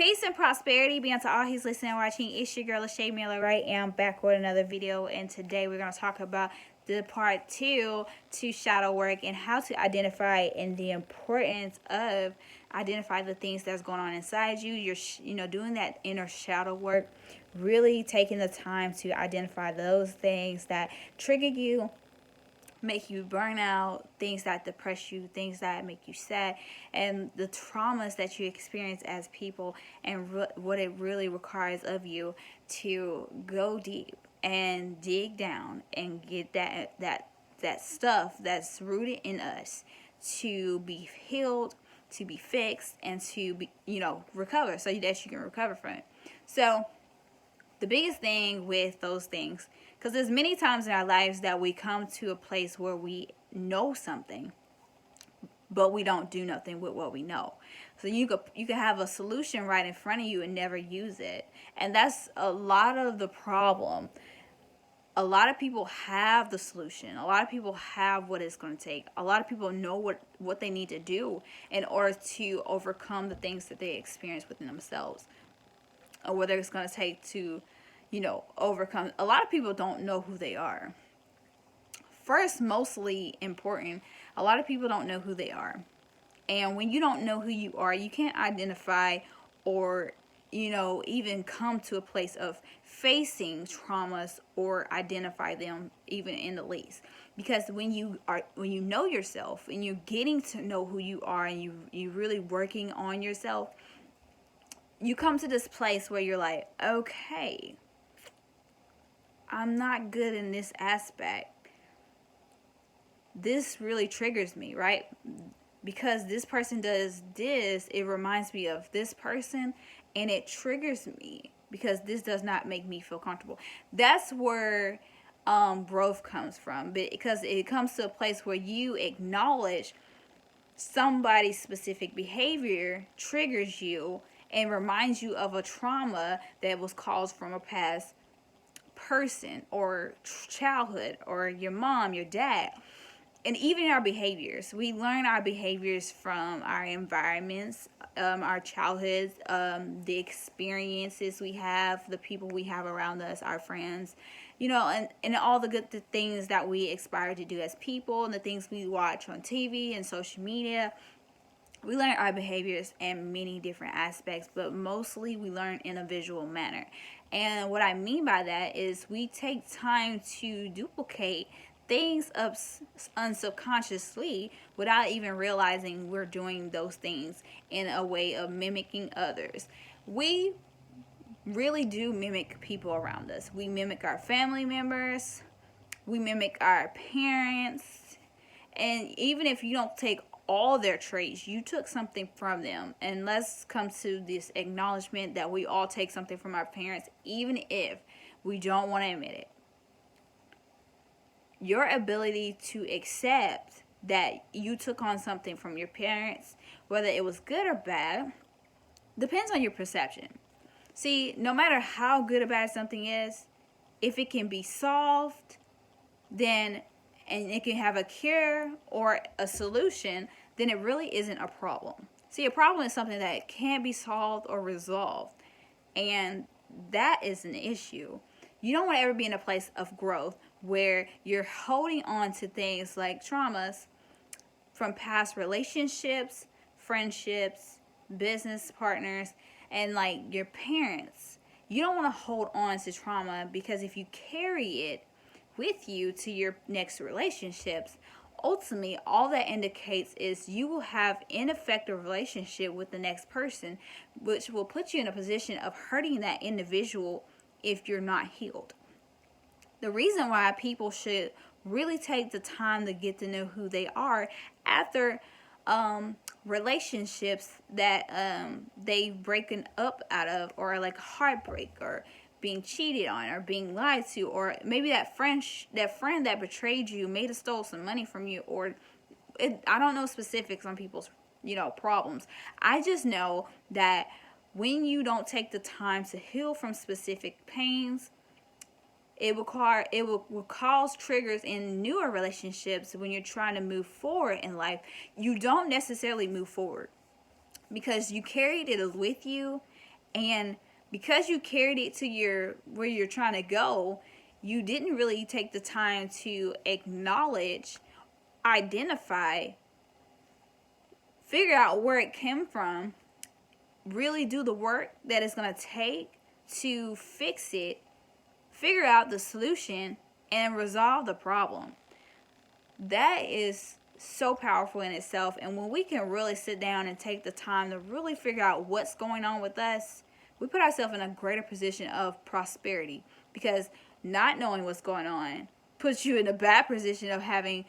Peace and prosperity be unto all who's listening and watching. It's your girl LaShaWright, and I'm back with another video. And today we're going to talk about the part 2 to shadow work and how to identify and the importance of identify the things that's going on inside you. You're doing that inner shadow work, really taking the time to identify those things that trigger you, make you burn out, things that depress you, things that make you sad, and the traumas that you experience as people, and what it really requires of you to go deep and dig down and get that stuff that's rooted in us to be healed, to be fixed, and to be recover, so that you can recover from it. So the biggest thing with those things, because there's many times in our lives that we come to a place where we know something, but we don't do nothing with what we know. So you could have a solution right in front of you and never use it. And that's a lot of the problem. A lot of people have the solution. A lot of people have what it's going to take. A lot of people know what they need to do in order to overcome the things that they experience within themselves, or whether it's going to take to overcome. A lot of people don't know who they are. First, mostly important, a lot of people don't know who they are. And when you don't know who you are, you can't identify or even come to a place of facing traumas or identify them even in the least. Because when you know yourself and you're getting to know who you are, and you really working on yourself, you come to this place where you're like, okay, I'm not good in this aspect. This really triggers me, right? Because this person does this, it reminds me of this person, and it triggers me because this does not make me feel comfortable. That's where growth comes from, because it comes to a place where you acknowledge somebody's specific behavior triggers you and reminds you of a trauma that was caused from a past person or childhood, or your mom, your dad. And even our behaviors, we learn our behaviors from our environments, our childhoods, the experiences we have, the people we have around us, our friends, and all the good things that we aspire to do as people, and the things we watch on TV and social media. We learn our behaviors in many different aspects, but mostly we learn in a visual manner. And what I mean by that is we take time to duplicate things up unsubconsciously without even realizing we're doing those things in a way of mimicking others. We really do mimic people around us. We mimic our family members. We mimic our parents. And even if you don't take all their traits, you took something from them. And let's come to this acknowledgement that we all take something from our parents, even if we don't want to admit it. Your ability to accept that you took on something from your parents, whether it was good or bad, depends on your perception. See, no matter how good or bad something is, if it can be solved, and it can have a cure or a solution, then it really isn't a problem. See, a problem is something that can't be solved or resolved, and that is an issue. You don't want to ever be in a place of growth where you're holding on to things like traumas from past relationships, friendships, business partners, and like your parents. You don't want to hold on to trauma, because if you carry it with you to your next relationships, ultimately all that indicates is you will have ineffective relationship with the next person, which will put you in a position of hurting that individual if you're not healed. The reason why people should really take the time to get to know who they are after relationships that they've broken up out of, or like heartbreak, or being cheated on, or being lied to, or maybe that friend that betrayed you may have stole some money from you, or I don't know specifics on people's problems. I just know that when you don't take the time to heal from specific pains, it will cause triggers in newer relationships. When you're trying to move forward in life, you don't necessarily move forward because you carried it with you, And because you carried it to where you're trying to go, you didn't really take the time to acknowledge, identify, figure out where it came from, really do the work that it's going to take to fix it, figure out the solution, and resolve the problem. That is so powerful in itself. And when we can really sit down and take the time to really figure out what's going on with us, we put ourselves in a greater position of prosperity, because not knowing what's going on puts you in a bad position of having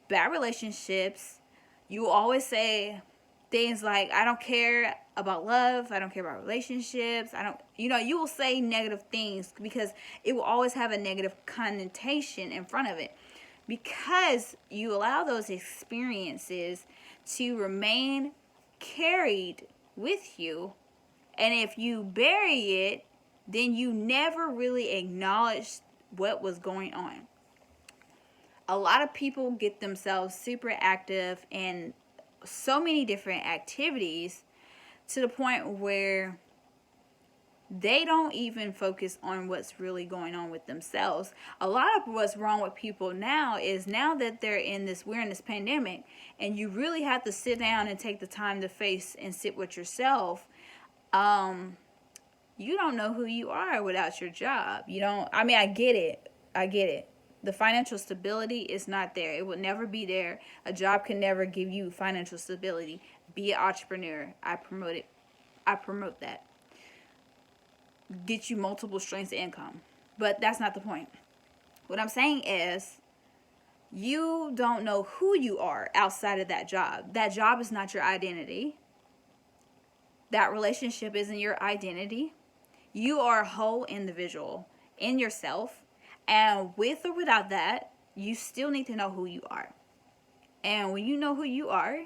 bad relationships. You always say things like, I don't care about love, I don't care about relationships, you will say negative things because it will always have a negative connotation in front of it, because you allow those experiences to remain carried with you. And if you bury it, then you never really acknowledge what was going on. A lot of people get themselves super active in so many different activities to the point where they don't even focus on what's really going on with themselves. A lot of what's wrong with people now is, now that we're in this pandemic, and you really have to sit down and take the time to face and sit with yourself. You don't know who you are without your job. I get it. The financial stability is not there. It will never be there. A job can never give you financial stability. Be an entrepreneur. I promote it. I promote that. Get you multiple streams of income. But that's not the point. What I'm saying is, you don't know who you are outside of that job. That job is not your identity. That relationship isn't your identity. You are a whole individual in yourself. And with or without that, you still need to know who you are. And when you know who you are,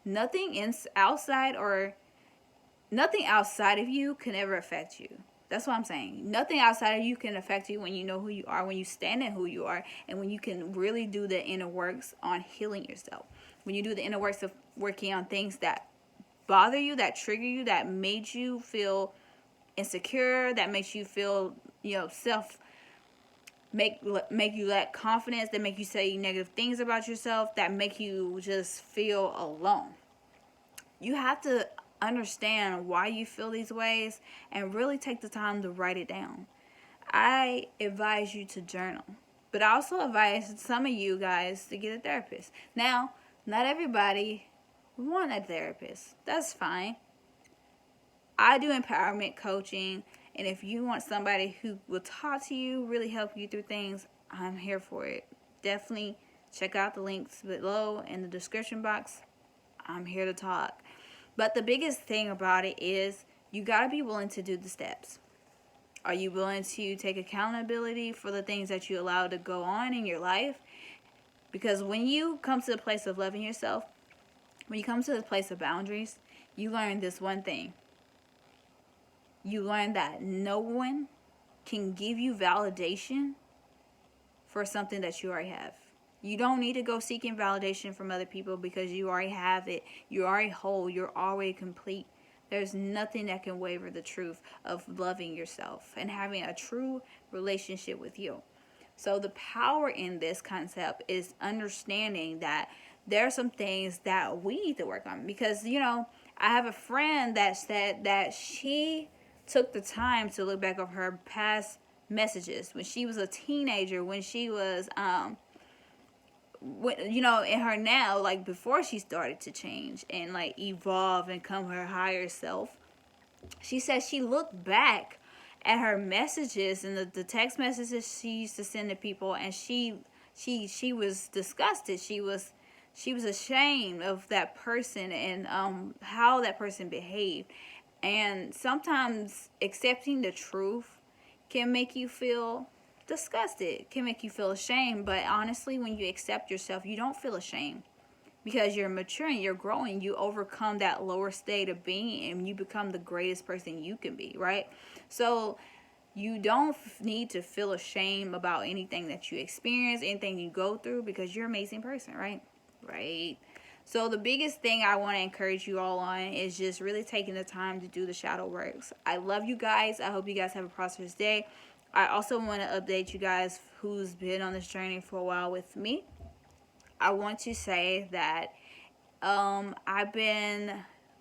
nothing outside of you can ever affect you. That's what I'm saying. Nothing outside of you can affect you when you know who you are, when you stand in who you are, and when you can really do the inner works on healing yourself. When you do the inner works of working on things that bother you, that trigger you, that made you feel insecure, that makes you feel, make you lack confidence, that make you say negative things about yourself, that make you just feel alone. You have to understand why you feel these ways and really take the time to write it down. I advise you to journal, but I also advise some of you guys to get a therapist. Now, not everybody want a therapist. That's fine. I do empowerment coaching, and if you want somebody who will talk to you, really help you through things, I'm here for it. Definitely check out the links below in the description box. I'm here to talk. But the biggest thing about it is, you got to be willing to do the steps. Are you willing to take accountability for the things that you allow to go on in your life? Because when you come to the place of loving yourself, when you come to the place of boundaries, you learn this one thing. You learn that no one can give you validation for something that you already have. You don't need to go seeking validation from other people, because you already have it. You're already whole. You're already complete. There's nothing that can waver the truth of loving yourself and having a true relationship with you. So the power in this concept is understanding that there are some things that we need to work on. Because, I have a friend that said that she took the time to look back over her past messages when she was a teenager, when she was in her now, like before she started to change and like evolve and come her higher self. She said she looked back at her messages and the text messages she used to send to people, and she was disgusted. She was ashamed of that person and how that person behaved. And sometimes accepting the truth can make you feel disgusted, can make you feel ashamed. But honestly, when you accept yourself, you don't feel ashamed, because you're maturing, you're growing, you overcome that lower state of being, and you become the greatest person you can be, right? So you don't need to feel ashamed about anything that you experience, anything you go through, because you're an amazing person, right? So the biggest thing I want to encourage you all on is just really taking the time to do the shadow works. I love you guys. I hope you guys have a prosperous day. I also want to update you guys who's been on this journey for a while with me. I want to say that I've been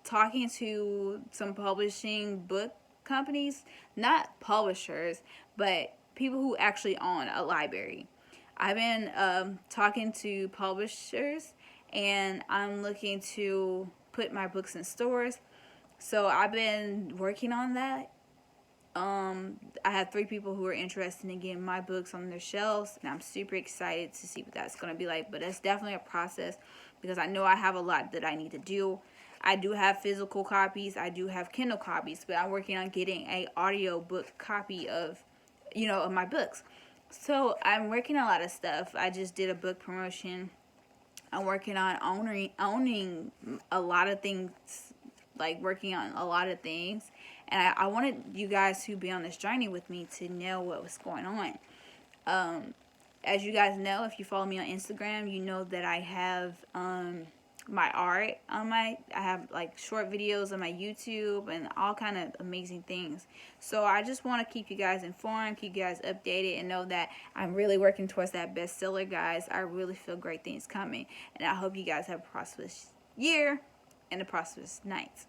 talking to some publishing book companies, not publishers, but people who actually own a library. I've been talking to publishers, and I'm looking to put my books in stores. So I've been working on that. I have 3 people who are interested in getting my books on their shelves, and I'm super excited to see what that's going to be like. But it's definitely a process, because I know I have a lot that I need to do. I do have physical copies, I do have Kindle copies, but I'm working on getting a audio book copy of, of my books. So I'm working on a lot of stuff. I just did a book promotion. I'm working on owning a lot of things, like working on a lot of things. And I wanted you guys who be on this journey with me to know what was going on. As you guys know, if you follow me on Instagram, you know that I have my art on I have like short videos on my YouTube and all kind of amazing things. So I just want to keep you guys informed, keep you guys updated, and know that I'm really working towards that bestseller, guys. I really feel great things coming, and I hope you guys have a prosperous year and a prosperous night.